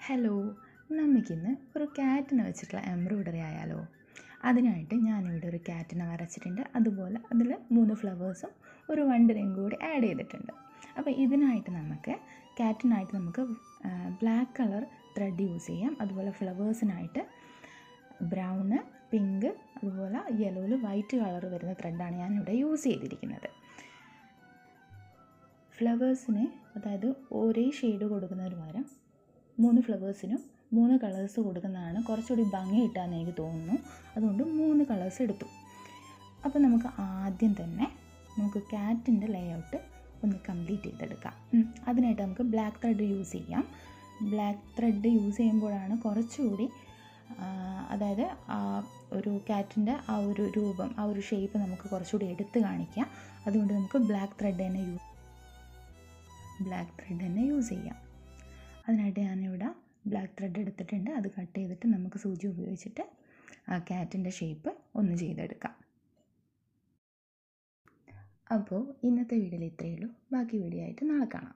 Hello, നമുക്കിന്ന് ഒരു ക്യാറ്റിനെ വെച്ചിട്ടുള്ള എംബ്രോയ്ഡറി ആയാലോ? അതിനായിട്ട് ഞാനിവിടെ ഒരു ക്യാറ്റിനെ വരച്ചിട്ടുണ്ട്. അതുപോലെ അതിൽ 3 ഫ്ലവേഴ്സും ഒരു വണ്ടിനെയും കൂടി ആഡ് ചെയ്തിട്ടുണ്ട്. അപ്പോൾ ഇതിനായിട്ട് ക്യാറ്റിനായിട്ട് നമുക്ക് ബ്ലാക്ക് കളർ ത്രെഡ് യൂസ് ചെയ്യാം. അതുപോലെ ഫ്ലവേഴ്സിനായിട്ട് ബ്രൗണ്, പിങ്ക്, അതുപോലെ യെല്ലോയിൽ വൈറ്റ് കളർ വരുന്ന ത്രെഡാണ് ഞാനിവിടെ യൂസ് ചെയ്തിരിക്കുന്നത്. ഫ്ലവേഴ്സിന് അതായത് ഒരേ ഷെയ്ഡ് കൊടുക്കുന്നതിന് പകരം 3 ഫ്ലവേഴ്സിനും 3 കളേഴ്സ് കൊടുക്കുന്നതാണ് കുറച്ചുകൂടി ഭംഗി കിട്ടാമെന്ന് എനിക്ക് തോന്നുന്നു. അതുകൊണ്ട് 3 കളേഴ്സ് എടുത്തു. അപ്പോൾ നമുക്ക് ആദ്യം തന്നെ ക്യാറ്റിൻ്റെ ലേഔട്ട് ഒന്ന് കംപ്ലീറ്റ് ചെയ്തെടുക്കാം. അതിനായിട്ട് നമുക്ക് ബ്ലാക്ക് ത്രെഡ് യൂസ് ചെയ്യാം. ബ്ലാക്ക് ത്രെഡ് യൂസ് ചെയ്യുമ്പോഴാണ് കുറച്ചുകൂടി അതായത് ഒരു ക്യാറ്റിൻ്റെ ആ ഒരു രൂപം, ആ ഒരു ഷേപ്പ് നമുക്ക് കുറച്ചുകൂടി എടുത്ത് കാണിക്കാം. അതുകൊണ്ട് നമുക്ക് ബ്ലാക്ക് ത്രെഡ് തന്നെ യൂസ് ചെയ്യാം. അതിനായിട്ട് ഞാനിവിടെ ബ്ലാക്ക് ത്രെഡ് എടുത്തിട്ടുണ്ട്. അത് കട്ട് ചെയ്തിട്ട് നമുക്ക് സൂചി ഉപയോഗിച്ചിട്ട് ആ ക്യാറ്റിൻ്റെ ഷേപ്പ് ഒന്ന് ചെയ്തെടുക്കാം. അപ്പോൾ ഇന്നത്തെ വീഡിയോയിൽ ഇത്രയേ ഉള്ളൂ. ബാക്കി വീഡിയോ ആയിട്ട് നാളെ കാണാം.